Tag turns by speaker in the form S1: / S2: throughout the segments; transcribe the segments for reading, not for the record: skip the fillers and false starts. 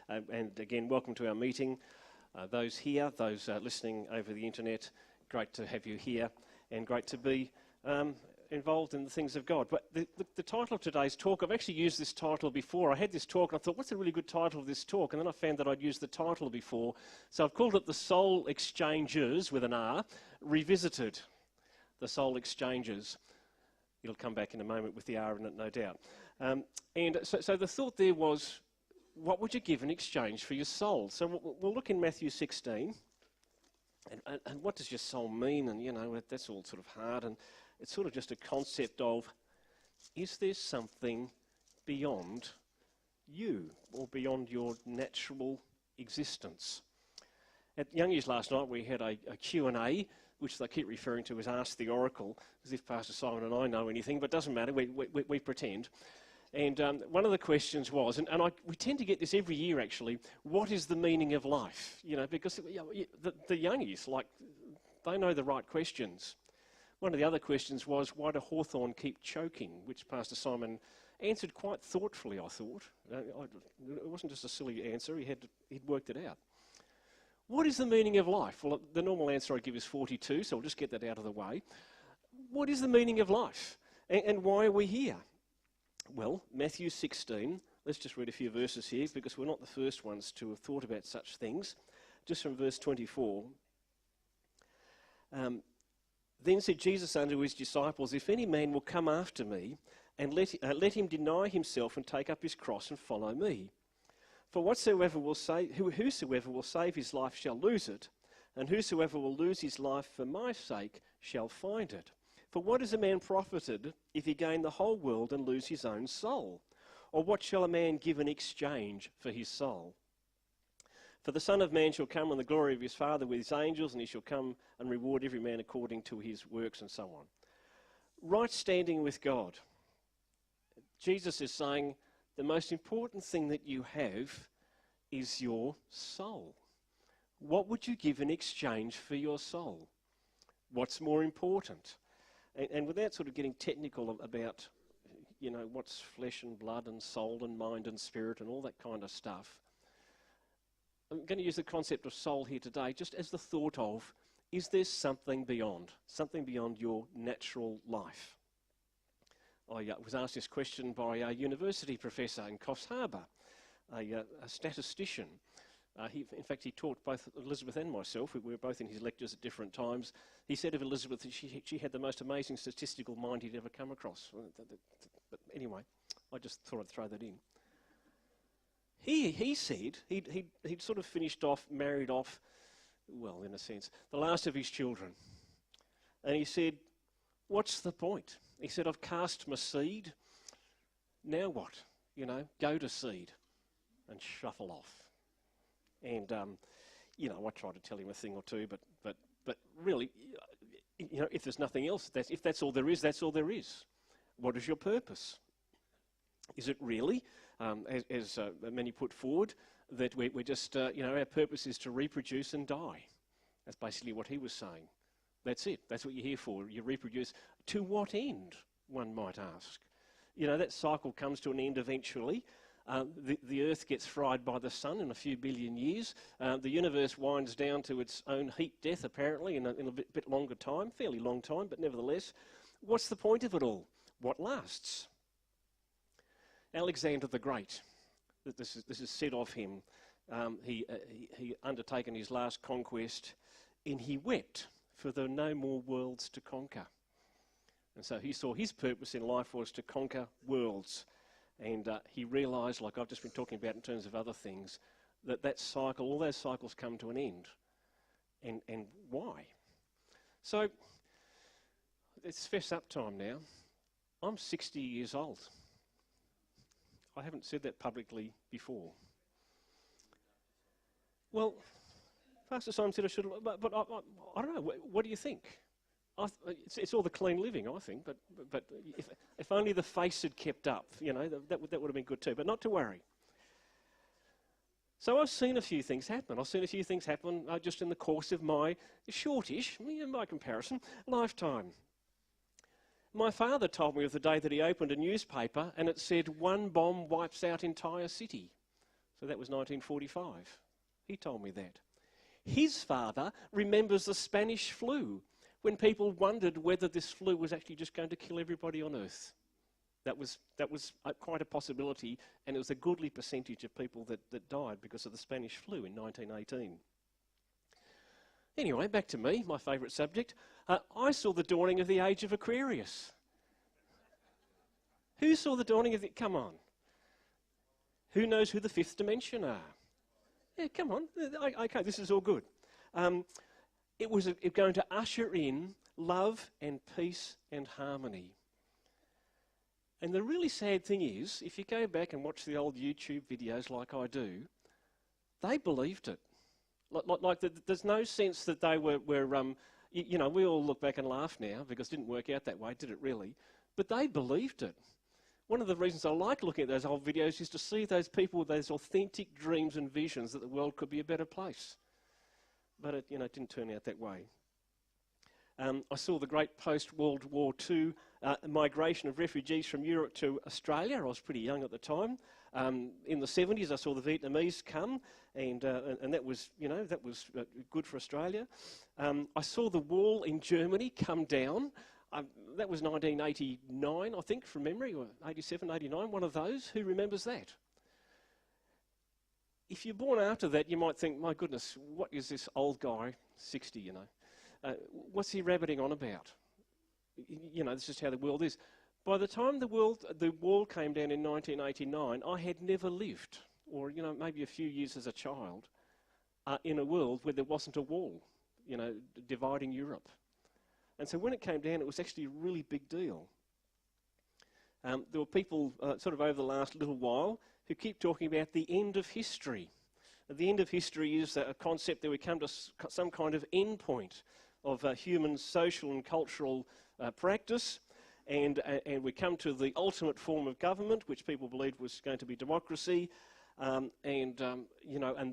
S1: And again, welcome to our meeting. Those here, those listening over the internet, great to have you here and great to be involved in the things of God. But the title of today's talk, I've actually used this title before. I had this talk and I thought, what's a really good title of this talk? And then I found that I'd used the title before. So I've called it The Soul Exchanges, with an R, Revisited. The Soul Exchanges. It'll come back in a moment with the R in it, no doubt. And so the thought there was, what would you give in exchange for your soul? So we'll look in Matthew 16. And what does your soul mean? And, you know, that's all sort of hard. And it's sort of just a concept of, is there something beyond you or beyond your natural existence? At Youngies last night, we had a Q&A, which they keep referring to as Ask the Oracle, as if Pastor Simon and I know anything, but it doesn't matter, we pretend. And one of the questions was, and we tend to get this every year actually, what is the meaning of life? You know, because the youngies, like, they know the right questions. One of the other questions was, why do hawthorn keep choking? Which Pastor Simon answered quite thoughtfully, I thought. It wasn't just a silly answer, he'd worked it out. What is the meaning of life? Well, the normal answer I give is 42, so I'll just get that out of the way. What is the meaning of life? And why are we here? Well, Matthew 16, let's just read a few verses here because we're not the first ones to have thought about such things. Just from verse 24. Then said Jesus unto his disciples, if any man will come after me, and let him deny himself and take up his cross and follow me. For whosoever will save his life shall lose it, and whosoever will lose his life for my sake shall find it. For what is a man profited if he gain the whole world and lose his own soul? Or what shall a man give in exchange for his soul? For the Son of Man shall come in the glory of his Father with his angels, and he shall come and reward every man according to his works, and so on. Right standing with God. Jesus is saying the most important thing that you have is your soul. What would you give in exchange for your soul? What's more important? And without sort of getting technical about, you know, what's flesh and blood and soul and mind and spirit and all that kind of stuff, I'm going to use the concept of soul here today just as the thought of, is there something beyond your natural life? I was asked this question by a university professor in Coffs Harbour, a statistician. In fact, he taught both Elizabeth and myself. We were both in his lectures at different times. He said of Elizabeth that she had the most amazing statistical mind he'd ever come across. But anyway, I just thought I'd throw that in. He said he'd sort of married off, well, in a sense, the last of his children. And he said, what's the point? He said, I've cast my seed. Now what? You know, go to seed and shuffle off. And, you know, I tried to tell him a thing or two, but really, you know, if there's nothing else, if that's all there is, that's all there is. What is your purpose? Is it really, as many put forward, that we're just, you know, our purpose is to reproduce and die? That's basically what he was saying. That's it. That's what you're here for. You reproduce. To what end, one might ask? You know, that cycle comes to an end eventually. The earth gets fried by the sun in a few billion years. The universe winds down to its own heat death, apparently, in a bit longer time, fairly long time, but nevertheless. What's the point of it all? What lasts? Alexander the Great, this is said of him, he undertaken his last conquest, and he wept, for there were no more worlds to conquer. And so he saw his purpose in life was to conquer worlds. And he realised, like I've just been talking about in terms of other things, that cycle, all those cycles come to an end. And why? So, it's fess up time now. I'm 60 years old. I haven't said that publicly before. Well, Pastor Simon said I should, but I don't know. What do you think? It's all the clean living, I think. But if only the face had kept up, you know, that would have been good too. But not to worry. So I've seen a few things happen. I've seen a few things happen just in the course of my shortish, by comparison, lifetime. My father told me of the day that he opened a newspaper and it said, one bomb wipes out entire city. So that was 1945. He told me that. His father remembers the Spanish flu, when people wondered whether this flu was actually just going to kill everybody on Earth. That was quite a possibility, and it was a goodly percentage of people that died because of the Spanish flu in 1918. Anyway, back to me, my favourite subject. I saw the dawning of the age of Aquarius. Who saw the dawning of the... Come on. Who knows who the fifth dimension are? Yeah, come on. Okay, this is all good. It was going to usher in love and peace and harmony. And the really sad thing is, if you go back and watch the old YouTube videos like I do, they believed it. There's no sense that they were you know, we all look back and laugh now because it didn't work out that way, did it really? But they believed it. One of the reasons I like looking at those old videos is to see those people with those authentic dreams and visions that the world could be a better place. But it didn't turn out that way. I saw the great post-World War II migration of refugees from Europe to Australia. I was pretty young at the time. In the 70s, I saw the Vietnamese come, and that was, good for Australia. I saw the wall in Germany come down. That was 1989, I think, from memory, or 87, 89, one of those. Who remembers that? If you're born after that, you might think, my goodness, what is this old guy, 60, what's he rabbiting on about? This is just how the world is. By the time the wall came down in 1989, I had never lived, or maybe a few years as a child, in a world where there wasn't a wall, dividing Europe. And so when it came down, it was actually a really big deal. There were people sort of over the last little while who keep talking about the end of history. The end of history is a concept that we come to some kind of end point of human social and cultural practice, and we come to the ultimate form of government, which people believed was going to be democracy, and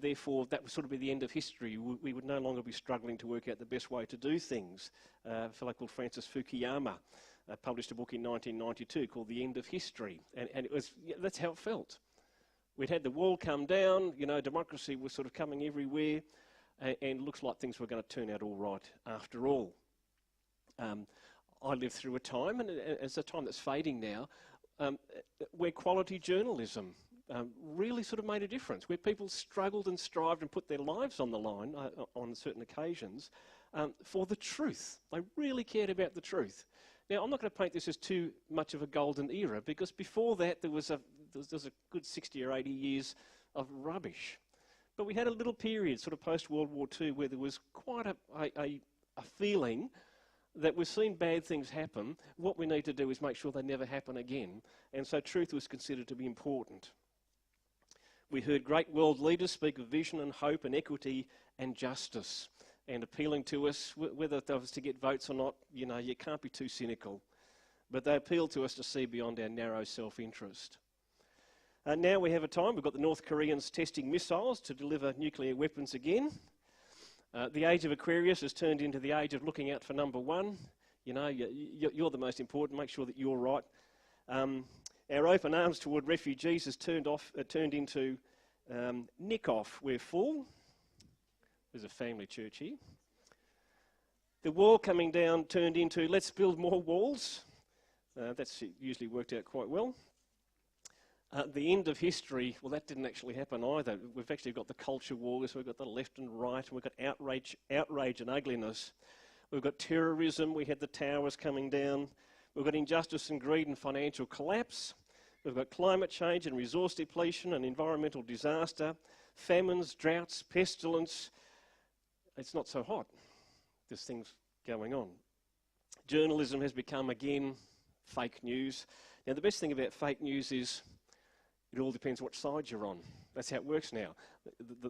S1: therefore that would sort of be the end of history. We would no longer be struggling to work out the best way to do things. A fellow called Francis Fukuyama published a book in 1992 called The End of History, and that's how it felt. We'd had the wall come down, democracy was sort of coming everywhere, and it looks like things were going to turn out all right after all. I lived through a time, and it's a time that's fading now, where quality journalism really sort of made a difference, where people struggled and strived and put their lives on the line on certain occasions for the truth. They really cared about the truth. Now, I'm not going to paint this as too much of a golden era, because before that there was a good 60 or 80 years of rubbish. But we had a little period, sort of post-World War II, where there was quite a feeling that we've seen bad things happen. What we need to do is make sure they never happen again. And so truth was considered to be important. We heard great world leaders speak of vision and hope and equity and justice, and appealing to us, whether that was to get votes or not, you can't be too cynical. But they appealed to us to see beyond our narrow self-interest. Now we have a time, we've got the North Koreans testing missiles to deliver nuclear weapons again. The age of Aquarius has turned into the age of looking out for number one. You're the most important, make sure that you're right. Our open arms toward refugees has turned into nick off, we're full. There's a family church here. The wall coming down turned into let's build more walls. That's usually worked out quite well. The end of history, well, that didn't actually happen either. We've actually got the culture wars, we've got the left and right, we've got outrage and ugliness. We've got terrorism, we had the towers coming down. We've got injustice and greed and financial collapse. We've got climate change and resource depletion and environmental disaster, famines, droughts, pestilence. It's not so hot. There's things going on. Journalism has become, again, fake news. Now, the best thing about fake news is it all depends what side you're on. That's how it works now.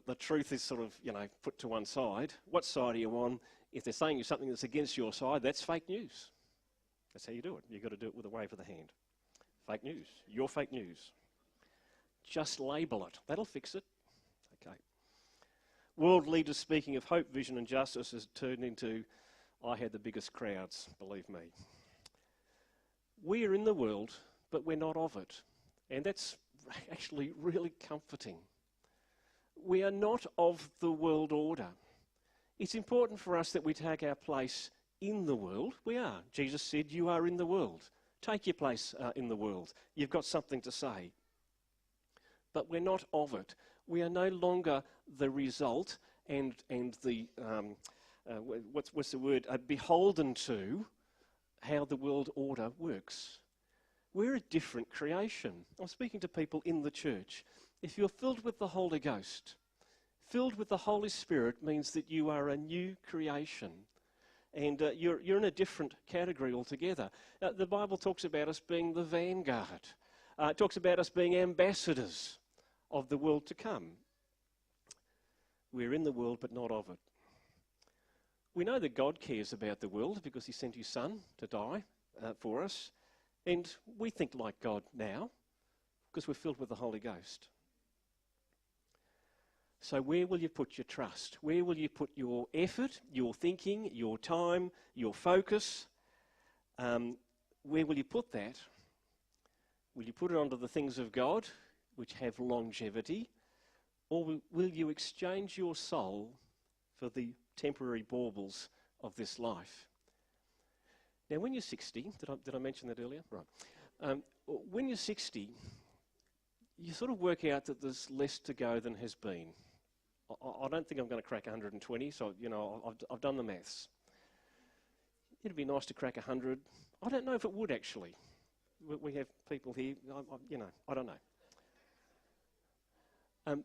S1: The truth is sort of, put to one side. What side are you on? If they're saying you something that's against your side, that's fake news. That's how you do it. You've got to do it with a wave of the hand. Fake news. You're fake news. Just label it. That'll fix it. Okay. World leaders speaking of hope, vision and justice has turned into, I had the biggest crowds, believe me. We are in the world, but we're not of it. And that's actually really comforting. We are not of the world order. It's important for us that we take our place in the world. We are. Jesus said, you are in the world. Take your place in the world. You've got something to say. But we're not of it. We are no longer the result and the, what's the word, beholden to how the world order works. We're a different creation. I'm speaking to people in the church. If you're filled with the Holy Ghost, filled with the Holy Spirit means that you are a new creation. And you're in a different category altogether. The Bible talks about us being the vanguard. It talks about us being ambassadors of the world to come. We're in the world, but not of it. We know that God cares about the world because he sent his Son to die for us. And we think like God now because we're filled with the Holy Ghost. So where will you put your trust? Where will you put your effort, your thinking, your time, your focus? Where will you put that? Will you put it onto the things of God, which have longevity? Or will you exchange your soul for the temporary baubles of this life? Now, when you're 60, did I mention that earlier? Right. When you're 60, you sort of work out that there's less to go than has been. I don't think I'm going to crack 120, so, I've done the maths. It'd be nice to crack 100. I don't know if it would, actually. We have people here, I don't know.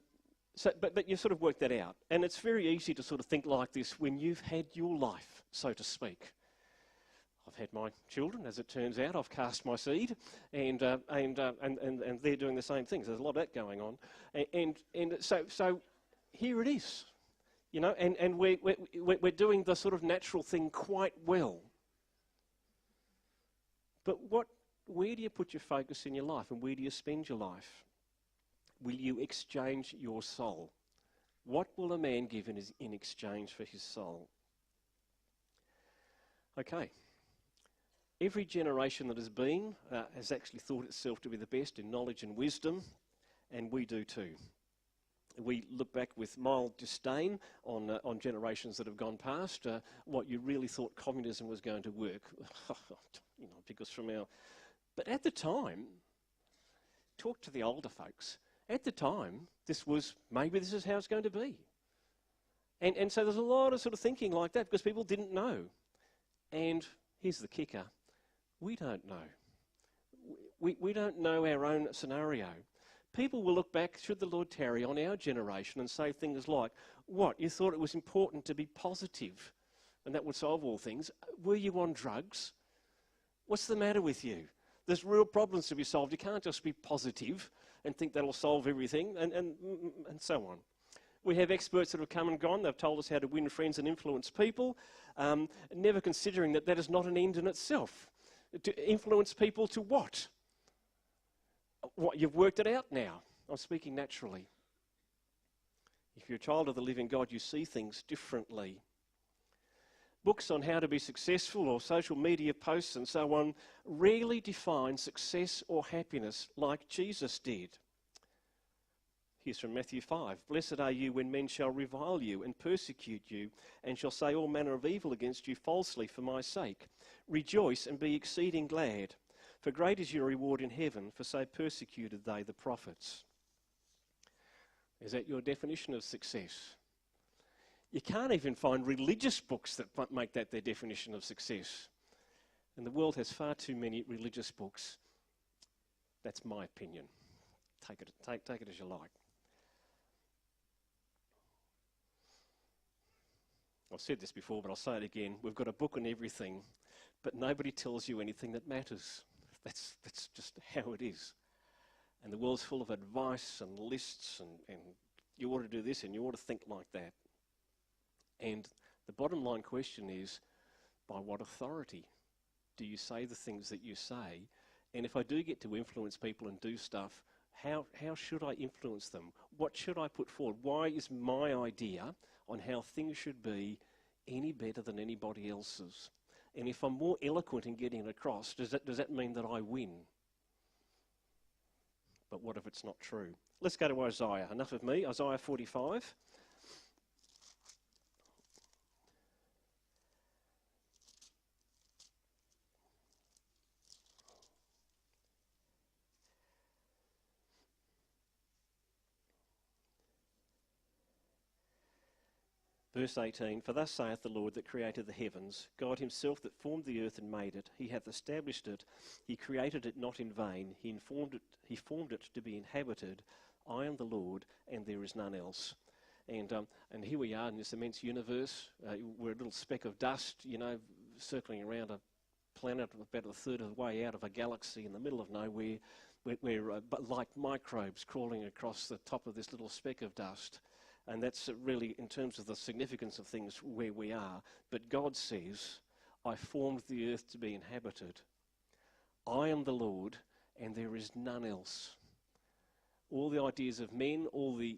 S1: But you sort of work that out. And it's very easy to sort of think like this when you've had your life, so to speak. I've had my children, as it turns out. I've cast my seed, and they're doing the same things. There's a lot of that going on. And so here it is, and we're doing the sort of natural thing quite well. But where do you put your focus in your life, and where do you spend your life? Will you exchange your soul? What will a man give in exchange for his soul? Okay. Every generation that has been has actually thought itself to be the best in knowledge and wisdom, and we do too. We look back with mild disdain on generations that have gone past. What you really thought communism was going to work, because from our... But at the time, talk to the older folks, at the time, maybe this is how it's going to be. And so there's a lot of sort of thinking like that because people didn't know. And here's the kicker. We don't know. We don't know our own scenario. People will look back, should the Lord tarry, on our generation and say things like, what, you thought it was important to be positive and that would solve all things? Were you on drugs? What's the matter with you? There's real problems to be solved. You can't just be positive and think that'll solve everything, and so on. We have experts that have come and gone. They've told us how to win friends and influence people, never considering that is not an end in itself. To influence people to what? What, you've worked it out now. I'm speaking naturally. If you're a child of the living God, you see things differently. Books on how to be successful or social media posts and so on rarely define success or happiness like Jesus did. Here's from Matthew 5. Blessed are you when men shall revile you and persecute you and shall say all manner of evil against you falsely for my sake. Rejoice and be exceeding glad, for great is your reward in heaven, for so persecuted they the prophets. Is that your definition of success? You can't even find religious books that make that their definition of success. And the world has far too many religious books. That's my opinion. Take it as you like. I've said this before, but I'll say it again. We've got a book on everything, but nobody tells you anything that matters. That's just how it is. And the world's full of advice and lists and you ought to do this and you ought to think like that. And the bottom line question is, by what authority do you say the things that you say? And if I do get to influence people and do stuff, how should I influence them? What should I put forward? Why is my idea on how things should be any better than anybody else's? And if I'm more eloquent in getting it across, does that mean that I win? but what if it's not true? Let's go to Isaiah. Enough of me. Isaiah 45. Verse 18, For thus saith the Lord that created the heavens, God himself that formed the earth and made it, he hath established it, he created it not in vain, he formed it to be inhabited. I am the Lord, and there is none else. And here we are in this immense universe. We're a little speck of dust, circling around a planet about a third of the way out of a galaxy in the middle of nowhere. We're like microbes crawling across the top of this little speck of dust. And that's really, in terms of the significance of things, where we are. But God says, I formed the earth to be inhabited. I am the Lord, and there is none else. All the ideas of men, all the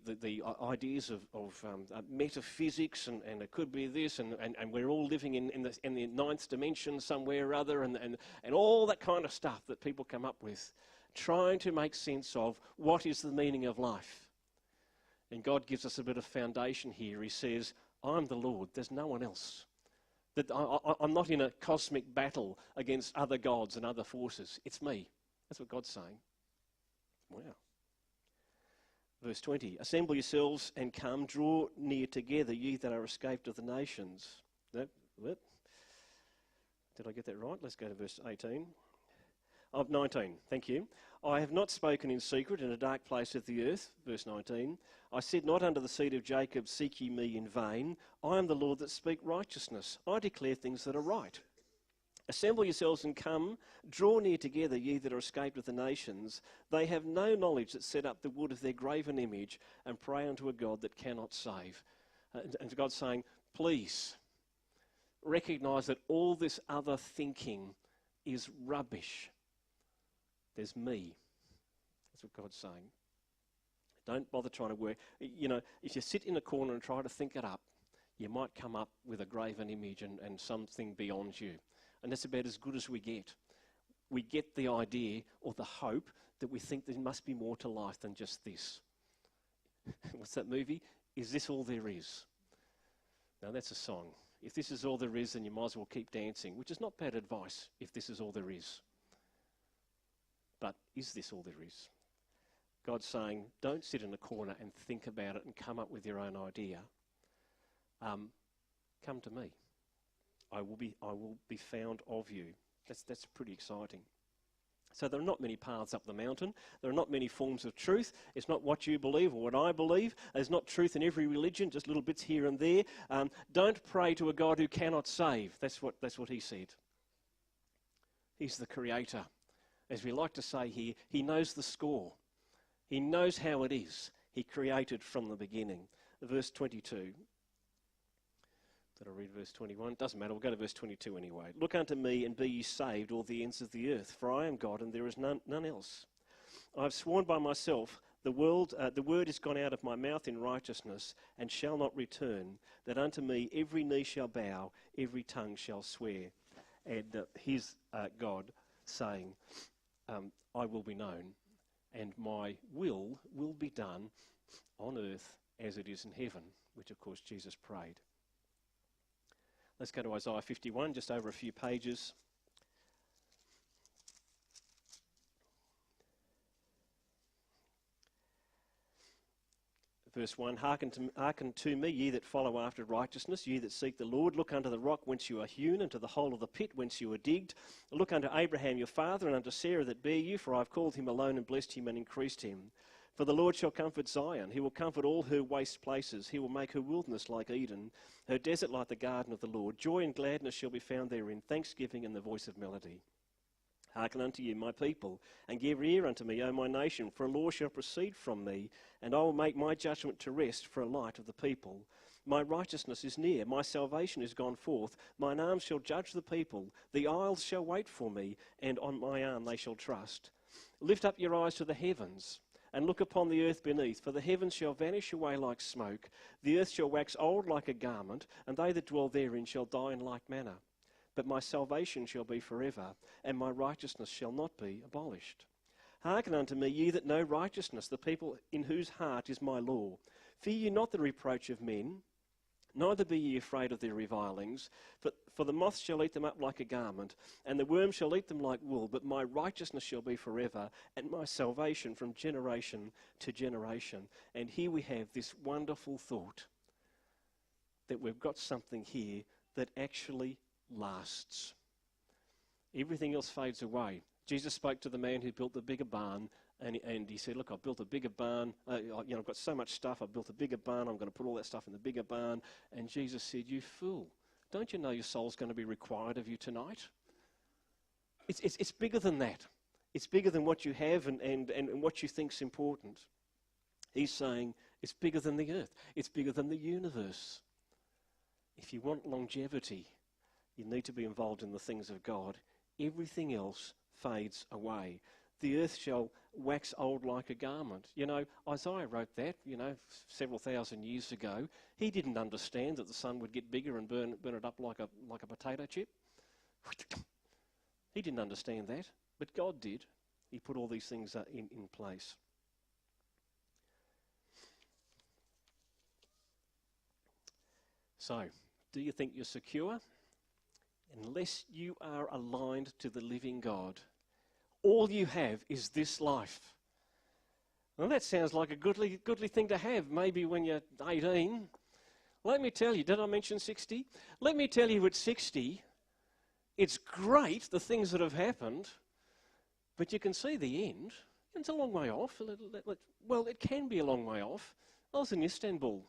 S1: ideas of metaphysics, and it could be this, and we're all living in the ninth dimension somewhere or other, and all that kind of stuff that people come up with, trying to make sense of what is the meaning of life. And God gives us a bit of foundation here. He says, I'm the Lord, there's no one else. That I'm not in a cosmic battle against other gods and other forces. It's me. That's what God's saying. Wow. Verse 20, Assemble yourselves and come, draw near together, ye that are escaped of the nations. Did I get that right? Let's go to verse 18. Of 19, thank you. I have not spoken in secret in a dark place of the earth, verse 19. I said not unto the seed of Jacob, seek ye me in vain. I am the Lord that speak righteousness. I declare things that are right. Assemble yourselves and come, draw near together, ye that are escaped of the nations. They have no knowledge that set up the wood of their graven image and pray unto a God that cannot save. And God's saying, please, recognise that all this other thinking is rubbish. There's me. That's what God's saying. Don't bother trying to work. If you sit in a corner and try to think it up, you might come up with a graven image and something beyond you. And that's about as good as we get. We get the idea or the hope that we think there must be more to life than just this. What's that movie? Is this all there is? Now that's a song. If this is all there is, then you might as well keep dancing, which is not bad advice if this is all there is. But is this all there is? God's saying, don't sit in a corner and think about it and come up with your own idea. Come to me. I will be found of you. That's pretty exciting. So there are not many paths up the mountain. There are not many forms of truth. It's not what you believe or what I believe. There's not truth in every religion, just little bits here and there. Don't pray to a God who cannot save. That's what he said. He's the creator. As we like to say here, he knows the score. He knows how it is. He created from the beginning. Verse 22. Did I read verse 21? Doesn't matter, we'll go to verse 22 anyway. Look unto me and be ye saved, all the ends of the earth, for I am God and there is none else. I have sworn by myself, the word is gone out of my mouth in righteousness, and shall not return, that unto me every knee shall bow, every tongue shall swear. And here's God saying, I will be known, and my will be done on earth as it is in heaven, which of course Jesus prayed. Let's go to Isaiah 51, just over a few pages. Verse 1, hearken to me, ye that follow after righteousness, ye that seek the Lord. Look unto the rock whence you are hewn, and to the hole of the pit whence you are digged. Look unto Abraham your father, and unto Sarah that bare you, for I have called him alone, and blessed him, and increased him. For the Lord shall comfort Zion. He will comfort all her waste places. He will make her wilderness like Eden, her desert like the garden of the Lord. Joy and gladness shall be found therein, thanksgiving and the voice of melody. Hearken unto you, my people, and give ear unto me, O my nation, for a law shall proceed from me, and I will make my judgment to rest for a light of the people. My righteousness is near, my salvation is gone forth, mine arm shall judge the people, the isles shall wait for me, and on my arm they shall trust. Lift up your eyes to the heavens, and look upon the earth beneath, for the heavens shall vanish away like smoke, the earth shall wax old like a garment, and they that dwell therein shall die in like manner. But my salvation shall be forever, and my righteousness shall not be abolished. Hearken unto me, ye that know righteousness, the people in whose heart is my law. Fear ye not the reproach of men, neither be ye afraid of their revilings, for the moth shall eat them up like a garment, and the worm shall eat them like wool, but my righteousness shall be forever, and my salvation from generation to generation. And here we have this wonderful thought that we've got something here that actually lasts. Everything else fades away. Jesus spoke to the man who built the bigger barn, and he said, look, I've built a bigger barn. I've got so much stuff. I've built a bigger barn. I'm going to put all that stuff in the bigger barn. And Jesus said, you fool, don't you know your soul's going to be required of you tonight? It's bigger than that. It's bigger than what you have and what you think's important. He's saying it's bigger than the earth. It's bigger than the universe. If you want longevity, you need to be involved in the things of God. Everything else fades away. The earth shall wax old like a garment. You know, Isaiah wrote that, several thousand years ago. He didn't understand that the sun would get bigger and burn it up like a potato chip. He didn't understand that, but God did. He put all these things in place. So, do you think you're secure? Unless you are aligned to the living God, all you have is this life. Well, that sounds like a goodly thing to have, maybe when you're 18. Let me tell you, did I mention 60? Let me tell you, at 60, it's great, the things that have happened, but you can see the end. It's a long way off. Well, it can be a long way off. I was in Istanbul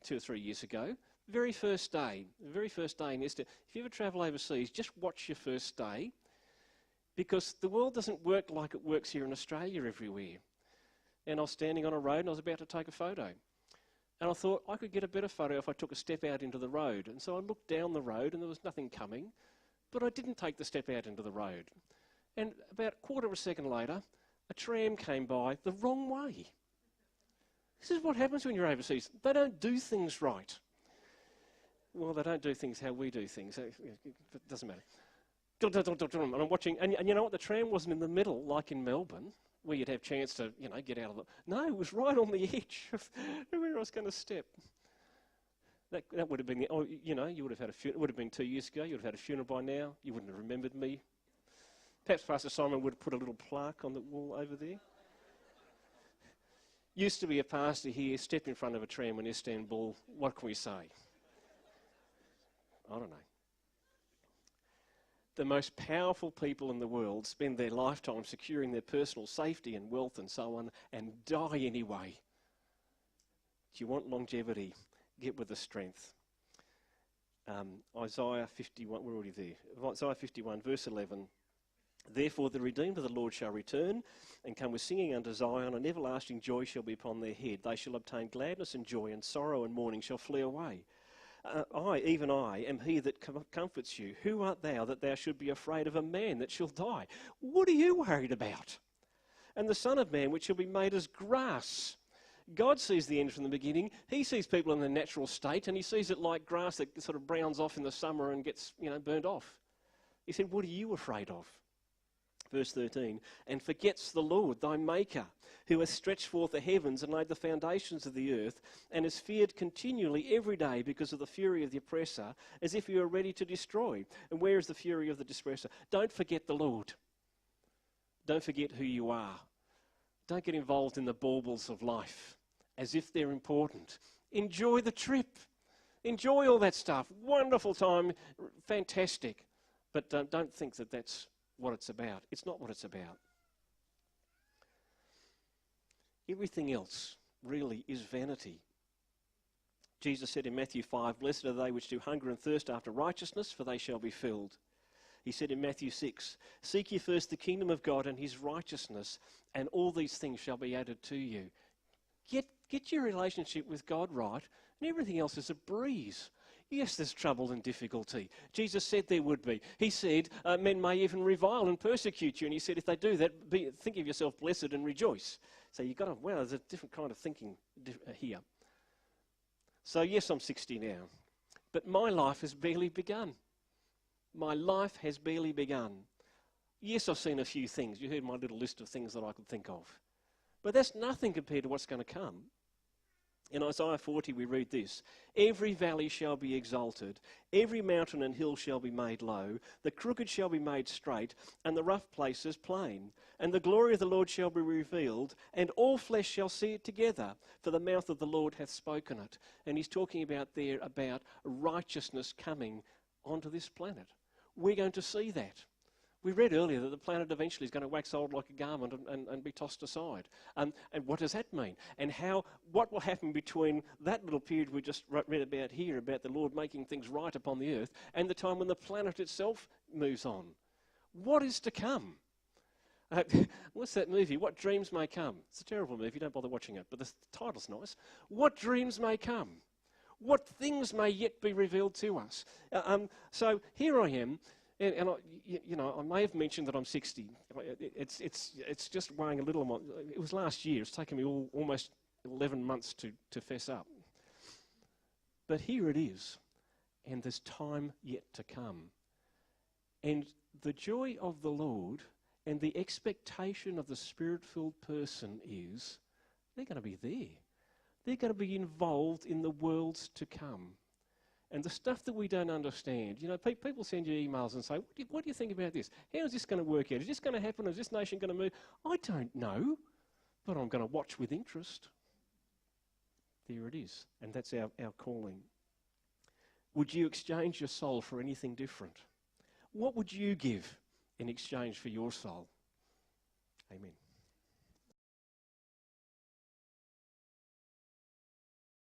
S1: 2 or 3 years ago. Very first day in Istanbul. If you ever travel overseas, just watch your first day, because the world doesn't work like it works here in Australia everywhere. And I was standing on a road and I was about to take a photo. And I thought I could get a better photo if I took a step out into the road. And so I looked down the road and there was nothing coming, but I didn't take the step out into the road. And about a quarter of a second later, a tram came by the wrong way. This is what happens when you're overseas. They don't do things right. Well, they don't do things how we do things. It doesn't matter. And I'm watching, and you know what? The tram wasn't in the middle, like in Melbourne, where you'd have a chance to, get out of the... No, it was right on the edge of where I was going to step. That would have been... you would have had a funeral. It would have been 2 years ago. You would have had a funeral by now. You wouldn't have remembered me. Perhaps Pastor Simon would have put a little plaque on the wall over there. Used to be a pastor here, stepped in front of a tram in Istanbul. What can we say? I don't know. The most powerful people in the world spend their lifetime securing their personal safety and wealth and so on, and die anyway. Do you want longevity? Get with the strength. Isaiah 51, we're already there. Isaiah 51, verse 11. Therefore the redeemed of the Lord shall return and come with singing unto Zion, and everlasting joy shall be upon their head. They shall obtain gladness and joy, and sorrow and mourning shall flee away. Even I, am he that comforts you. Who art thou that thou should be afraid of a man that shall die? What are you worried about? And the Son of Man which shall be made as grass. God sees the end from the beginning. He sees people in their natural state, and he sees it like grass that sort of browns off in the summer and gets, burnt off. He said, what are you afraid of? Verse 13, and forgets the Lord thy Maker, who hath stretched forth the heavens and laid the foundations of the earth, and is feared continually every day because of the fury of the oppressor, as if he were ready to destroy. And where is the fury of the oppressor? Don't forget the Lord. Don't forget who you are. Don't get involved in the baubles of life as if they're important. Enjoy the trip. Enjoy all that stuff. Wonderful time. Fantastic. But don't think that that's what it's about. It's not what it's about. Everything else really is vanity. Jesus said in Matthew 5, blessed are they which do hunger and thirst after righteousness, for they shall be filled. He said in Matthew 6, seek ye first the kingdom of God and his righteousness, and all these things shall be added to you. Get your relationship with God right, and everything else is a breeze. Yes, there's trouble and difficulty. Jesus said there would be. He said men may even revile and persecute you. And he said if they do that, think of yourself blessed and rejoice. So you've got to, there's a different kind of thinking here. So yes, I'm 60 now. But my life has barely begun. My life has barely begun. Yes, I've seen a few things. You heard my little list of things that I could think of. But that's nothing compared to what's going to come. In Isaiah 40 we read this: "Every valley shall be exalted, every mountain and hill shall be made low, the crooked shall be made straight, and the rough places plain. And the glory of the Lord shall be revealed, and all flesh shall see it together, for the mouth of the Lord hath spoken it." And he's talking about there about righteousness coming onto this planet. We're going to see that. We read earlier that the planet eventually is going to wax old like a garment and be tossed aside. And what does that mean? And what will happen between that little period we just read about here, about the Lord making things right upon the earth, and the time when the planet itself moves on? What is to come? What's that movie? What Dreams May Come. It's a terrible movie, don't bother watching it, but the title's nice. What dreams may come? What things may yet be revealed to us? So here I am. And I may have mentioned that I'm 60. It's just weighing a little on it was last year. It's taken me almost 11 months to fess up. But here it is, and there's time yet to come. And the joy of the Lord and the expectation of the Spirit-filled person is they're going to be there. They're going to be involved in the worlds to come. And the stuff that we don't understand, people send you emails and say, what do you think about this? How is this going to work out? Is this going to happen? Is this nation going to move? I don't know, but I'm going to watch with interest. There it is, and that's our calling. Would you exchange your soul for anything different? What would you give in exchange for your soul? Amen.